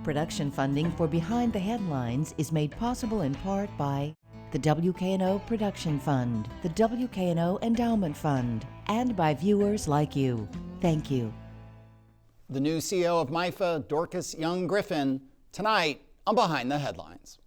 Production funding for Behind the Headlines is made possible in part by the WKNO Production Fund, the WKNO Endowment Fund, and by viewers like you. Thank you. The new CEO of MIFA, Dorcas Griffin, tonight on Behind the Headlines.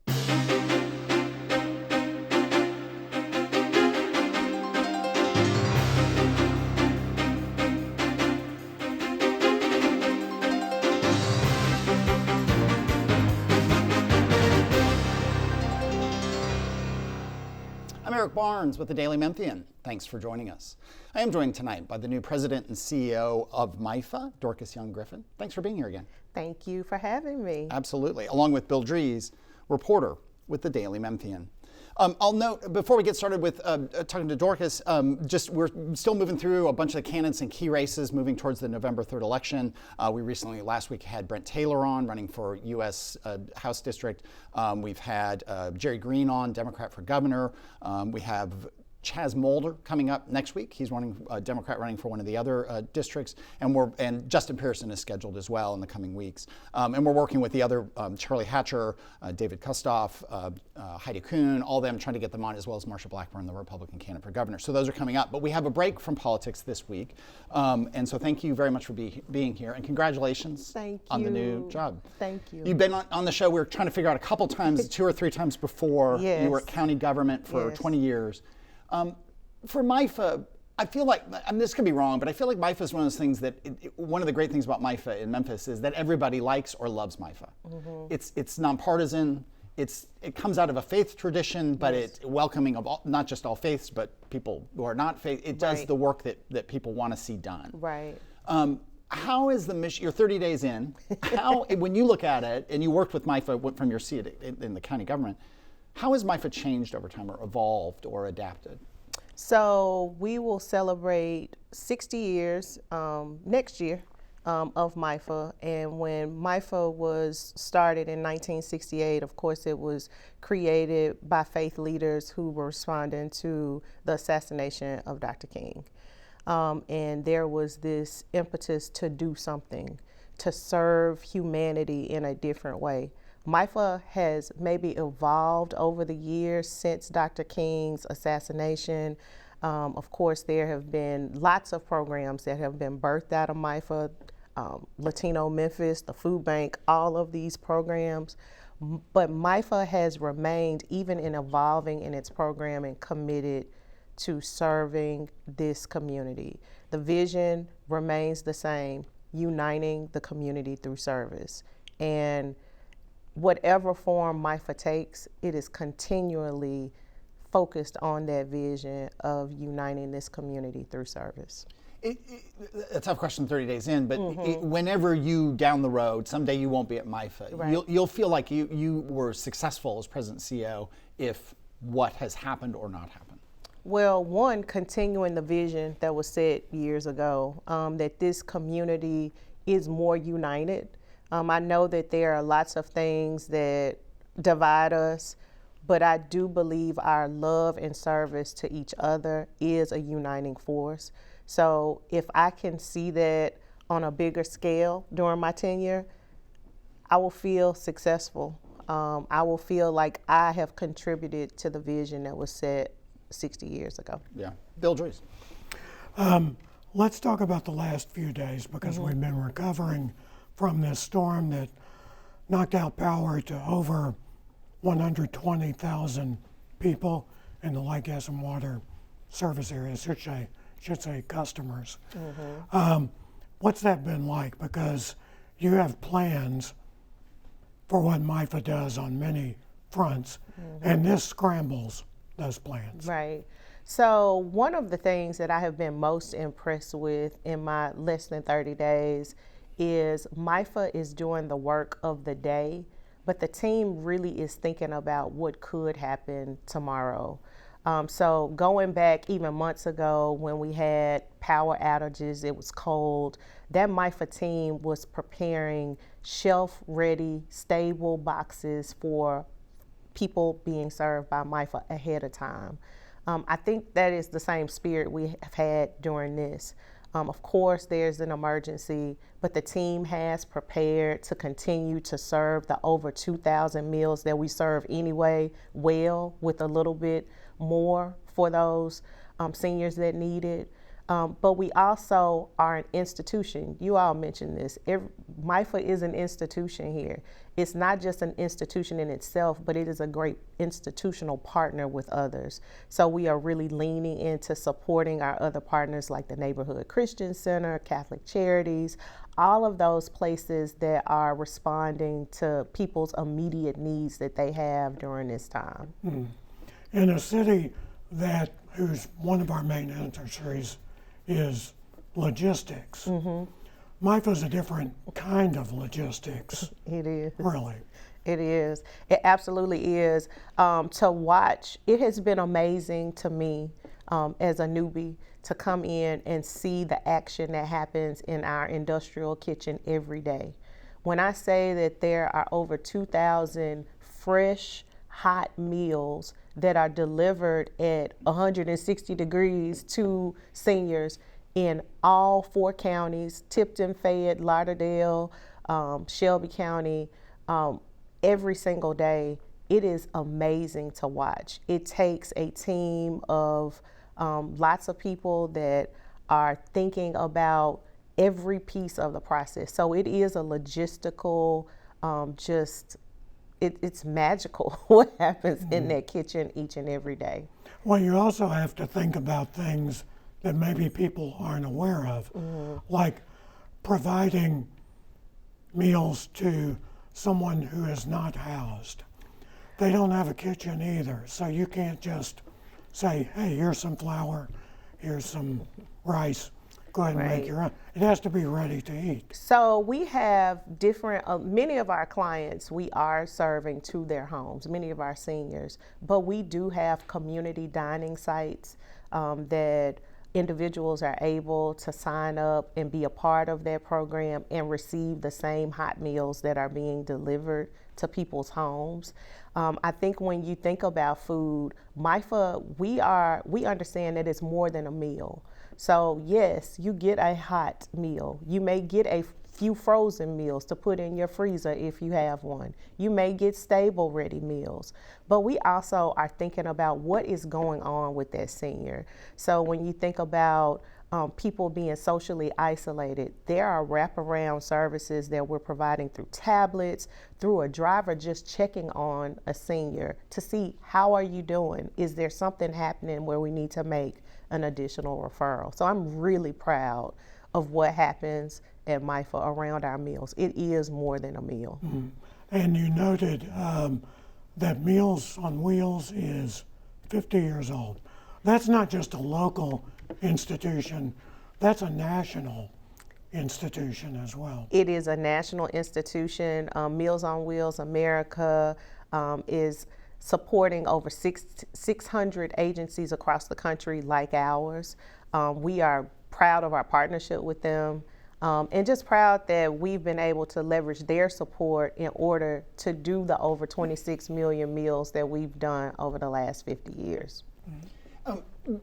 I'm Eric Barnes with the Daily Memphian. Thanks for joining us. I am joined tonight by the new president and CEO of MIFA, Dorcas Griffin. Thanks for being here again. Thank you for having me. Absolutely. Along with Bill Dries, reporter with the Daily Memphian. I'll note, before we get started with talking to Dorcas, we're still moving through a bunch of the candidates and key races moving towards the November 3rd election. We recently, last week, had Brent Taylor on, running for U.S. House District. We've had Jerry Green on, Democrat for governor. We have Chaz Mulder coming up next week. He's running Democrat, running for one of the other districts, and Justin Pearson is scheduled as well in the coming weeks. And we're working with the other Charlie Hatcher, David Kustoff, Heidi Kuhn, all them, trying to get them on, as well as Marsha Blackburn, the Republican candidate for governor. So those are coming up. But we have a break from politics this week, and so thank you very much for being here, and congratulations on the new job. Thank you. You've been on the show. We were trying to figure out a couple times, 2 or 3 times before. Yes. You were at county government for 20 years. For MIFA, I feel like, this could be wrong, but I feel like MIFA is one of those things that, one of the great things about MIFA in Memphis is that everybody likes or loves MIFA. Mm-hmm. It's nonpartisan. It comes out of a faith tradition, but it's welcoming of not just all faiths, but people who are not faith. It does the work that people want to see done. Right. How is the mission? You're 30 days in. How, when you look at it, and you worked with MIFA from your seat in the county government, how has MIFA changed over time, or evolved, or adapted? So we will celebrate 60 years next year of MIFA. And when MIFA was started in 1968, of course, it was created by faith leaders who were responding to the assassination of Dr. King. And there was this impetus to do something, to serve humanity in a different way. MIFA has maybe evolved over the years since Dr. King's assassination. Of course, there have been lots of programs that have been birthed out of MIFA, Latino Memphis, the Food Bank, all of these programs. But MIFA has remained, even in evolving in its programming, committed to serving this community. The vision remains the same, uniting the community through service. And whatever form MIFA takes, it is continually focused on that vision of uniting this community through service. A tough question 30 days in, but whenever you down the road, someday you won't be at MIFA, right. You'll feel like you were successful as president and CEO if what has happened or not happened. Well, one, continuing the vision that was set years ago, that this community is more united. I know that there are lots of things that divide us, but I do believe our love and service to each other is a uniting force. So if I can see that on a bigger scale during my tenure, I will feel successful. I will feel like I have contributed to the vision that was set 60 years ago. Yeah. Bill Dries. Let's talk about the last few days, because we've been recovering from this storm that knocked out power to over 120,000 people in the Lake Gas and Water service areas, should say customers. What's that been like? Because you have plans for what MIFA does on many fronts, and this scrambles those plans. Right. So one of the things that I have been most impressed with in my less than 30 days is MIFA is doing the work of the day, but the team really is thinking about what could happen tomorrow. So going back even months ago when we had power outages, it was cold, that MIFA team was preparing shelf-ready, stable boxes for people being served by MIFA ahead of time. I think that is the same spirit we have had during this. Of course, there's an emergency, but the team has prepared to continue to serve the over 2,000 meals that we serve anyway, well, with a little bit more for those seniors that need it. But we also are an institution. You all mentioned this. MIFA is an institution here. It's not just an institution in itself, but it is a great institutional partner with others. So we are really leaning into supporting our other partners like the Neighborhood Christian Center, Catholic Charities, all of those places that are responding to people's immediate needs that they have during this time. In a city whose one of our main industries is logistics. MIFA is a different kind of logistics. It is. Really. It is. It absolutely is. To watch, it has been amazing to me as a newbie to come in and see the action that happens in our industrial kitchen every day. When I say that there are over 2,000 fresh, hot meals that are delivered at 160 degrees to seniors in all 4 counties, Tipton, Fayette, Lauderdale, Shelby County, every single day. It is amazing to watch. It takes a team of lots of people that are thinking about every piece of the process. So it is a logistical, it's magical what happens in that kitchen each and every day. Well, you also have to think about things that maybe people aren't aware of, like providing meals to someone who is not housed. They don't have a kitchen either, so you can't just say, hey, here's some flour, here's some rice, go ahead and make your own. It has to be ready to eat. So we have different, many of our clients we are serving to their homes, many of our seniors, but we do have community dining sites that individuals are able to sign up and be a part of their program and receive the same hot meals that are being delivered to people's homes. I think when you think about food, MIFA, we understand that it's more than a meal. So yes, you get a hot meal. You may get a few frozen meals to put in your freezer if you have one. You may get stable ready meals. But we also are thinking about what is going on with that senior. So when you think about people being socially isolated, there are wraparound services that we're providing through tablets, through a driver just checking on a senior to see, how are you doing? Is there something happening where we need to make an additional referral? So I'm really proud of what happens at MIFA around our meals. It is more than a meal. And you noted that Meals on Wheels is 50 years old. That's not just a local institution, that's a national institution as well. It is a national institution. Meals on Wheels America is supporting over 600 agencies across the country like ours. We are proud of our partnership with them. And just proud that we've been able to leverage their support in order to do the over 26 million meals that we've done over the last 50 years.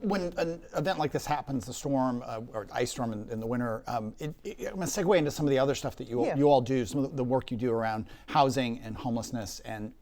When an event like this happens, the storm or ice storm in the winter, I'm going to segue into some of the other stuff that you all do, some of the work you do around housing and homelessness, and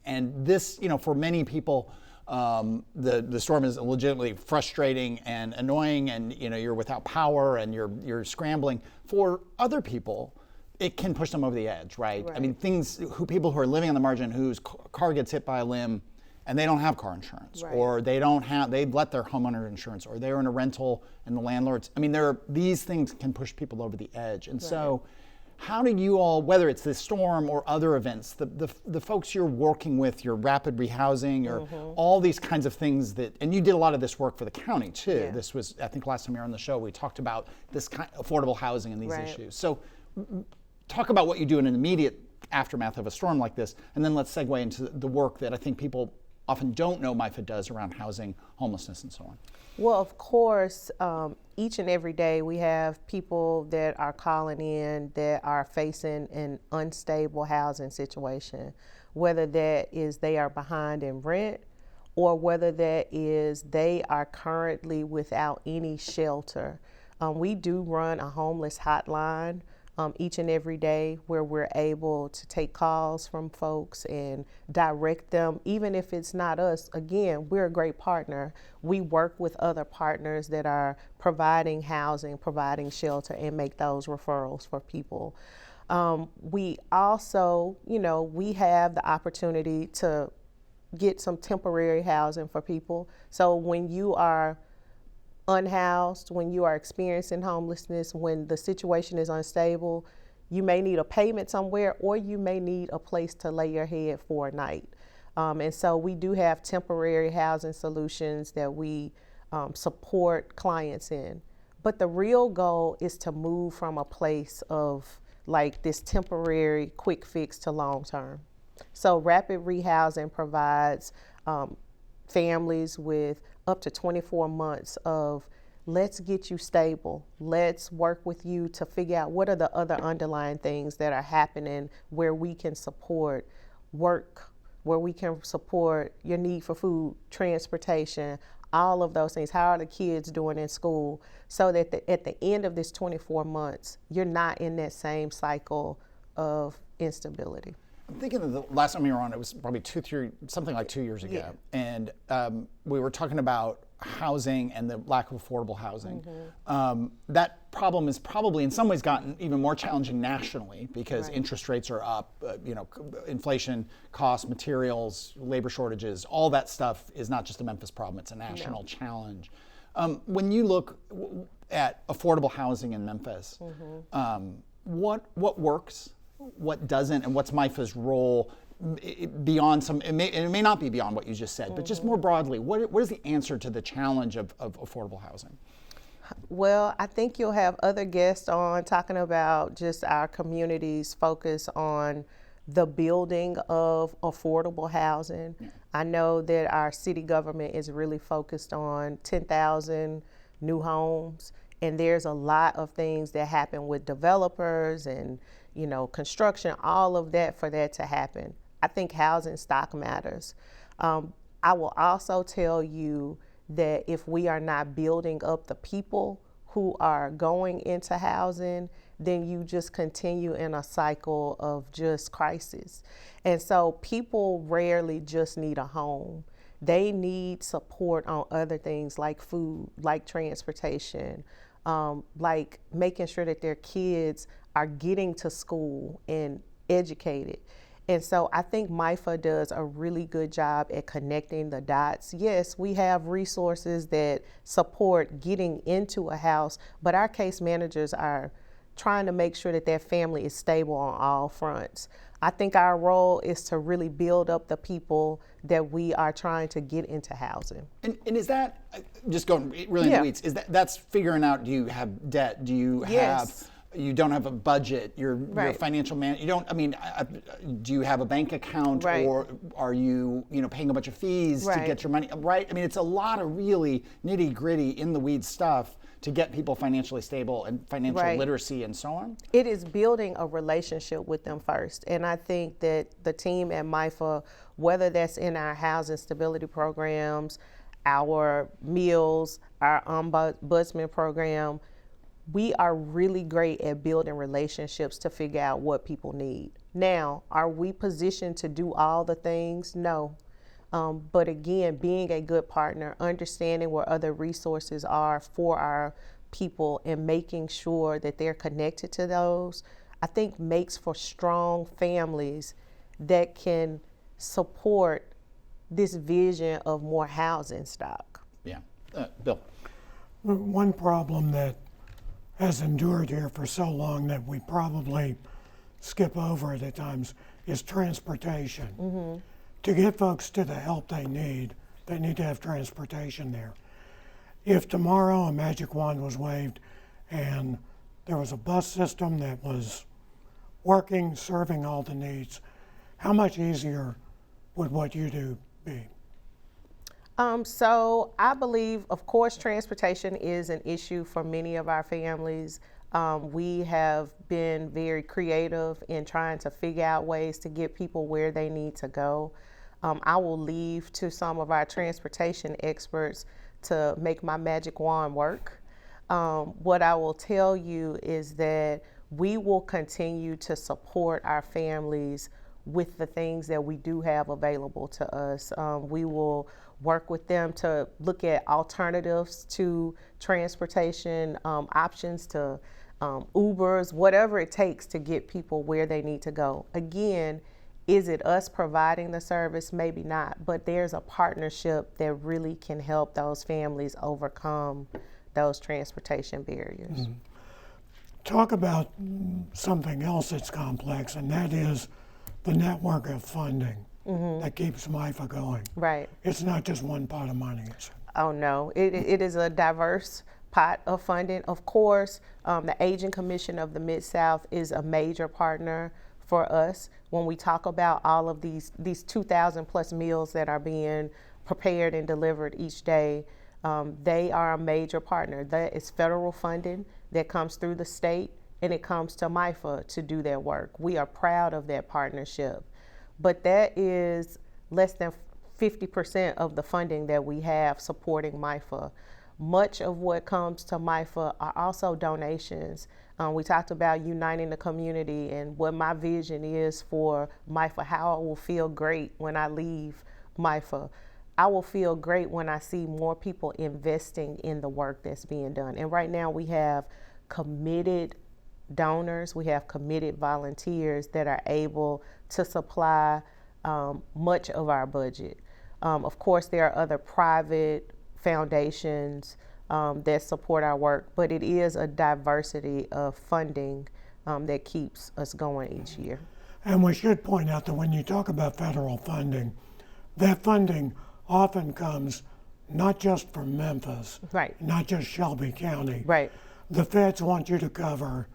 this, for many people, the storm is legitimately frustrating and annoying, and you're without power and you're scrambling. For other people, it can push them over the edge, right? I mean, people who are living on the margin whose car gets hit by a limb and they don't have car insurance, or they've let their homeowner insurance, or they're in a rental and the landlords. I mean, these things can push people over the edge, and so. How do you all, whether it's this storm or other events, the folks you're working with, your rapid rehousing, or all these kinds of things and you did a lot of this work for the county too. Yeah. This was, I think last time you were on the show, we talked about this kind of affordable housing and these issues. So talk about what you do in an immediate aftermath of a storm like this, and then let's segue into the work that I think people often don't know MIFA does around housing, homelessness, and so on. Well, of course, each and every day we have people that are calling in that are facing an unstable housing situation, whether that is they are behind in rent, or whether that is they are currently without any shelter. We do run a homeless hotline each and every day where we're able to take calls from folks and direct them, even if it's not us. Again, we're a great partner. We work with other partners that are providing housing, providing shelter, and make those referrals for people. We also, we have the opportunity to get some temporary housing for people. So when you are unhoused, when you are experiencing homelessness, when the situation is unstable, you may need a payment somewhere, or you may need a place to lay your head for a night. And so we do have temporary housing solutions that we support clients in. But the real goal is to move from a place of like this temporary quick fix to long term. So rapid rehousing provides families with up to 24 months of let's get you stable. Let's work with you to figure out what are the other underlying things that are happening where we can support work, where we can support your need for food, transportation, all of those things. How are the kids doing in school? So that at the end of this 24 months, you're not in that same cycle of instability. I'm thinking of the last time we were on, it was probably something like 2 years ago. Yeah. And we were talking about housing and the lack of affordable housing. That problem is probably in some ways gotten even more challenging nationally because interest rates are up, inflation, costs, materials, labor shortages, all that stuff is not just a Memphis problem, it's a national challenge. When you look at affordable housing in Memphis, what works? What doesn't, and what's MIFA's role beyond some, it may not be beyond what you just said, but just more broadly, what is the answer to the challenge of affordable housing? Well, I think you'll have other guests on talking about just our community's focus on the building of affordable housing. Yeah. I know that our city government is really focused on 10,000 new homes, and there's a lot of things that happen with developers and construction, all of that for that to happen. I think housing stock matters. I will also tell you that if we are not building up the people who are going into housing, then you just continue in a cycle of just crisis. And so people rarely just need a home. They need support on other things like food, like transportation, like making sure that their kids are getting to school and educated. And so I think MIFA does a really good job at connecting the dots. Yes, we have resources that support getting into a house, but our case managers are trying to make sure that their family is stable on all fronts. I think our role is to really build up the people that we are trying to get into housing. And is that, just going really in the weeds, that's figuring out, do you have debt? Do you have, you don't have a budget, your financial man, you don't, do you have a bank account or are you, paying a bunch of fees to get your money, right? I mean, it's a lot of really nitty gritty in the weeds stuff to get people financially stable and financial literacy and so on? It is building a relationship with them first. And I think that the team at MIFA, whether that's in our housing stability programs, our meals, our ombudsman program, we are really great at building relationships to figure out what people need. Now, are we positioned to do all the things? No. But again, being a good partner, understanding where other resources are for our people and making sure that they're connected to those, I think makes for strong families that can support this vision of more housing stock. Yeah. Bill? One problem that has endured here for so long that we probably skip over it at times is transportation. To get folks to the help they need to have transportation there. If tomorrow a magic wand was waved and there was a bus system that was working, serving all the needs, how much easier would what you do be? So I believe, of course, transportation is an issue for many of our families. We have been very creative in trying to figure out ways to get people where they need to go. I will leave to some of our transportation experts to make my magic wand work. What I will tell you is that we will continue to support our families with the things that we do have available to us. We will work with them to look at alternatives to transportation, options to Ubers, whatever it takes to get people where they need to go. Again, is it us providing the service? Maybe not, but there's a partnership that really can help those families overcome those transportation barriers. Mm-hmm. Talk about something else that's complex, and that is the network of funding that keeps MIFA going. Right. It's not just one pot of money. Oh no, it is a diverse pot of funding. Of course, the Aging Commission of the Mid-South is a major partner for us when we talk about all of these 2,000 plus meals that are being prepared and delivered each day. They are a major partner. That is federal funding that comes through the state, and it comes to MIFA to do their work. We are proud of that partnership, but that is less than 50% of the funding that we have supporting MIFA. Much of what comes to MIFA are also donations. We talked about uniting the community and what my vision is for MIFA, how I will feel great when I leave MIFA. I will feel great when I see more people investing in the work that's being done. And right now we have committed donors, we have committed volunteers that are able to supply much of our budget. Of course, there are other private foundations that support our work, but it is a diversity of funding that keeps us going each year. And we should point out that when you talk about federal funding, that funding often comes not just from Memphis, right, not just Shelby County. Right. The feds want you to cover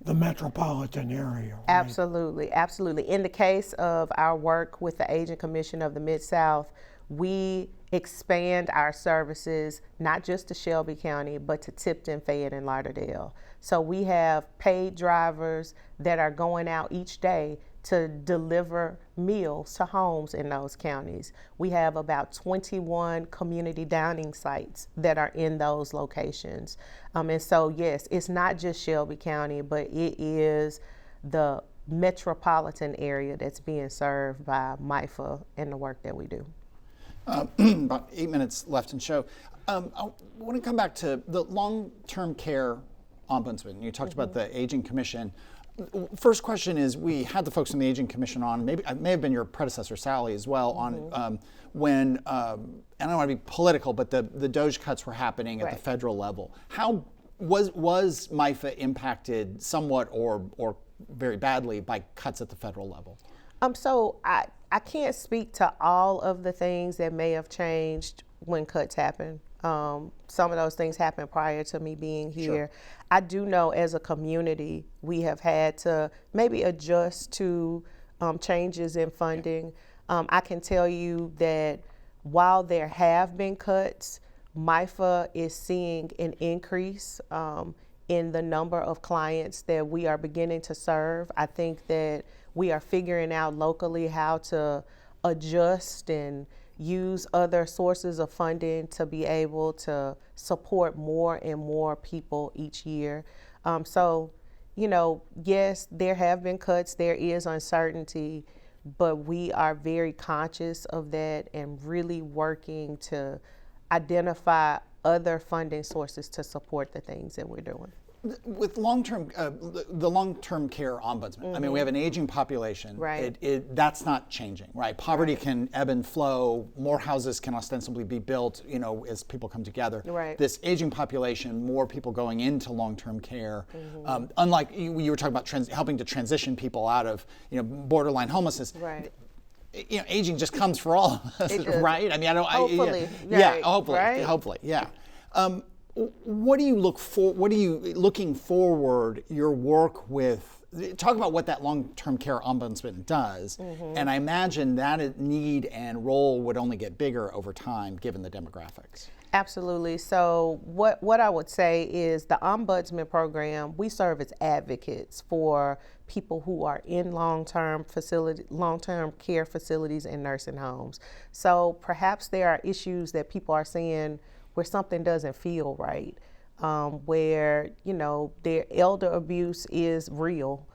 the metropolitan area. Right? Absolutely, absolutely. In the case of our work with the Aging Commission of the Mid-South, we expand our services not just to Shelby County, but to Tipton, Fayette, and Lauderdale. So we have paid drivers that are going out each day to deliver meals to homes in those counties. We have about 21 community dining sites that are in those locations. And so yes, it's not just Shelby County, but it is the metropolitan area that's being served by MIFA and the work that we do. About 8 minutes left in show. I want to come back to the long-term care ombudsman. You talked about the Aging Commission. First question is, we had the folks from the Aging Commission on, maybe it may have been your predecessor Sally as well, on when, and I don't want to be political, but the DOGE cuts were happening at the federal level. How was MIFA impacted somewhat or very badly by cuts at the federal level? So I can't speak to all of the things that may have changed when cuts happen. Some of those things happened prior to me being here. Sure. I do know as a community, we have had to maybe adjust to changes in funding. I can tell you that while there have been cuts, MIFA is seeing an increase in the number of clients that we are beginning to serve. I think that we are figuring out locally how to adjust and use other sources of funding to be able to support more and more people each year. So, you know, yes, there have been cuts, there is uncertainty, but we are very conscious of that and really working to identify other funding sources to support the things that we're doing. With the long-term care ombudsman, I mean, we have an aging population. Right. That's not changing, right? Poverty can ebb and flow. More houses can ostensibly be built, you know, as people come together. Right. This aging population, more people going into long-term care. Unlike you were talking about helping to transition people out of, you know, borderline homelessness. Right. You know, aging just comes for all of us, right? I mean, Hopefully. Hopefully, yeah. What do you look for? What are you looking forward? Your work with? Talk about what that long-term care ombudsman does, and I imagine that need and role would only get bigger over time, given the demographics. Absolutely. So what I would say is the ombudsman program, we serve as advocates for people who are in long-term care facilities and nursing homes. So perhaps there are issues that people are seeing where something doesn't feel right. where, their elder abuse is real.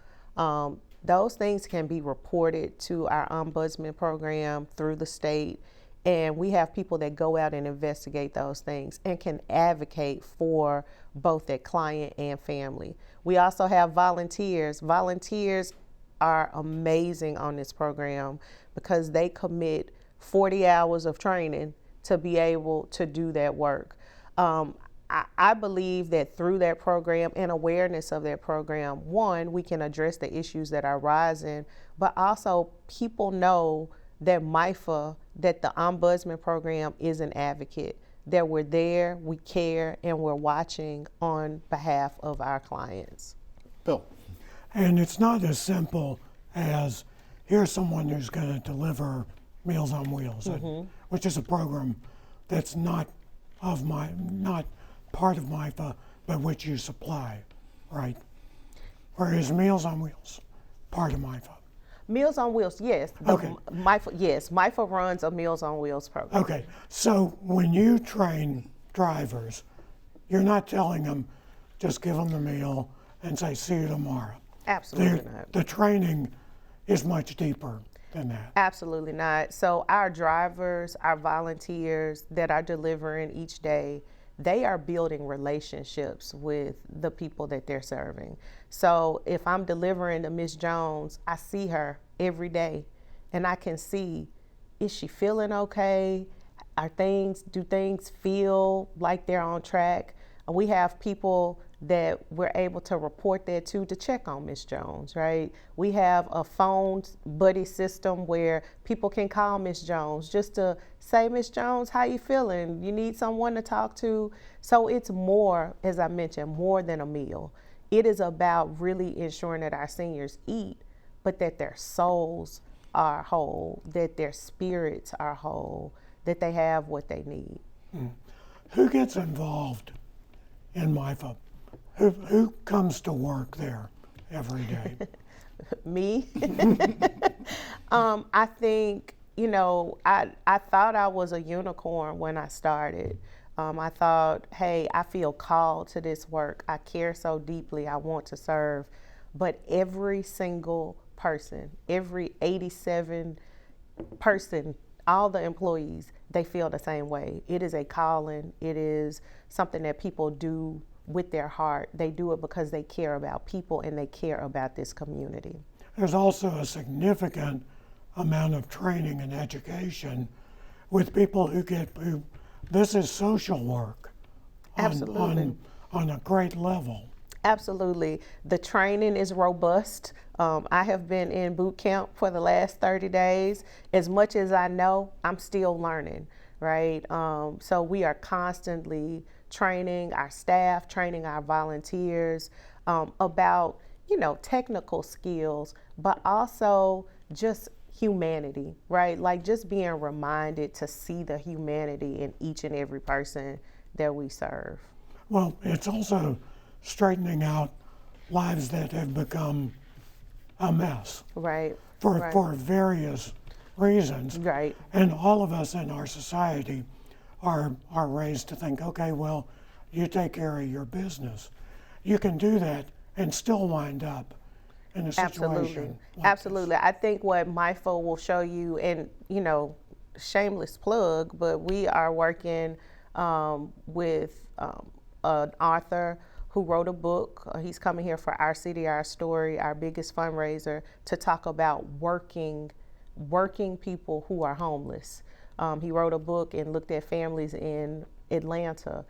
Those things can be reported to our ombudsman program through the state, and we have people that go out and investigate those things and can advocate for both their client and family. We also have volunteers. Volunteers are amazing on this program because they commit 40 hours of training to be able to do that work. I believe that through that program and awareness of that program, one, we can address the issues that are rising, but also people know that MIFA, that the Ombudsman program is an advocate, that we're there, we care, and we're watching on behalf of our clients. Bill. And it's not as simple as here's someone who's going to deliver Meals on Wheels, which is a program that's not part of MIFA, but which you supply, right? Whereas Meals on Wheels, part of MIFA. Meals on Wheels, yes. Okay. MIFA runs a Meals on Wheels program. Okay, so when you train drivers, you're not telling them, just give them the meal and say, see you tomorrow. Absolutely not. The training is much deeper than that. Absolutely not. So our drivers, our volunteers that are delivering each day, they are building relationships with the people that they're serving. So if I'm delivering to Miss Jones, I see her every day and I can see, is she feeling okay? Do things feel like they're on track? We have people that we're able to report that to check on Miss Jones, right? We have a phone buddy system where people can call Miss Jones just to say, Miss Jones, how you feeling? You need someone to talk to? So it's more, as I mentioned, more than a meal. It is about really ensuring that our seniors eat, but that their souls are whole, that their spirits are whole, that they have what they need. Who gets involved in MIFA? Who comes to work there every day? Me. I think, I thought I was a unicorn when I started. I thought, hey, I feel called to this work. I care so deeply. I want to serve. But every single person, every 87 person, all the employees, they feel the same way. It is a calling. It is something that people do with their heart. They do it because they care about people and they care about this community. There's also a significant amount of training and education with people who this is social work Absolutely. on a great level. Absolutely. The training is robust. I have been in boot camp for the last 30 days. As much as I know, I'm still learning, right? So we are constantly training our staff, training our volunteers about, technical skills, but also just humanity, right? Like just being reminded to see the humanity in each and every person that we serve. Well, it's also straightening out lives that have become a mess. Right. For various reasons. Right. And all of us in our society are raised to think, okay, well, you take care of your business. You can do that and still wind up in a situation Absolutely. like I think what MIFA will show you, and shameless plug, but we are working with an author who wrote a book. He's coming here for Our City, Our Story, our biggest fundraiser, to talk about working people who are homeless. He wrote a book and looked at families in Atlanta.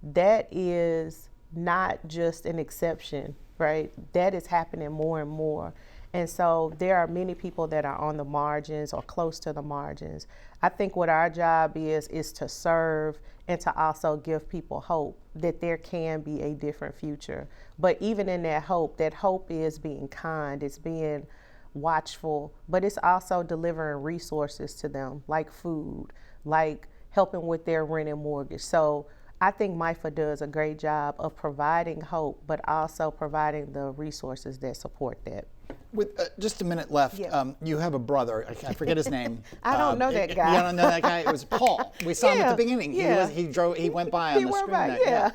That is not just an exception, right? That is happening more and more. And so there are many people that are on the margins or close to the margins. I think what our job is to serve and to also give people hope that there can be a different future. But even in that hope is being kind, it's being watchful, but it's also delivering resources to them, like food, like helping with their rent and mortgage. So I think MIFA does a great job of providing hope, but also providing the resources that support that. With just a minute left, you have a brother. I forget his name. I don't know that guy. You don't know that guy? It was Paul. We saw him at the beginning. Yeah. He went by on the screen. By,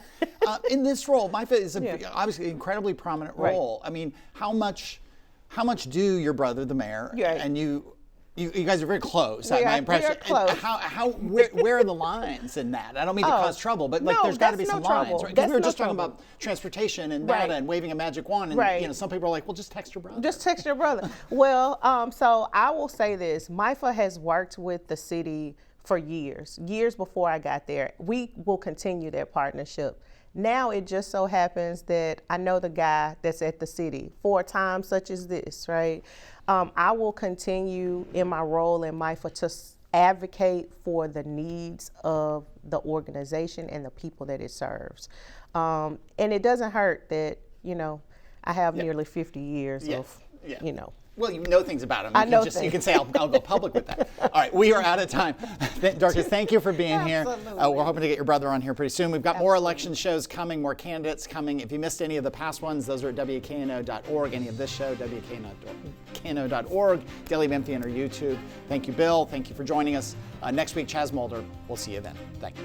In this role, MIFA is Yeah. obviously an incredibly prominent Right. role. I mean, how much do your brother, the mayor, Right. and you guys are very close, We my are impression. close. Where are the lines in that? I don't mean to cause trouble, but like no, there's got to be that's some no lines, trouble. right? Because we were That's no just talking trouble. about transportation and Right. data and waving a magic wand, and Right. some people are like, well, just text your brother. Just text your brother. Well, so I will say this: MIFA has worked with the city for years before I got there. We will continue that partnership. Now it just so happens that I know the guy that's at the city for a time such as this, right? I will continue in my role in MIFA to advocate for the needs of the organization and the people that it serves. And it doesn't hurt that, I have nearly 50 years of, Well, you know things about him. I know You things. can say, I'll go public with that. All right, we are out of time. Dorcas, thank you for being here. Absolutely. We're hoping to get your brother on here pretty soon. We've got more election shows coming, more candidates coming. If you missed any of the past ones, those are at WKNO.org. Any of this show, WKNO.org, Daily Memphian or YouTube. Thank you, Bill. Thank you for joining us. Next week, Chaz Mulder. We'll see you then. Thank you.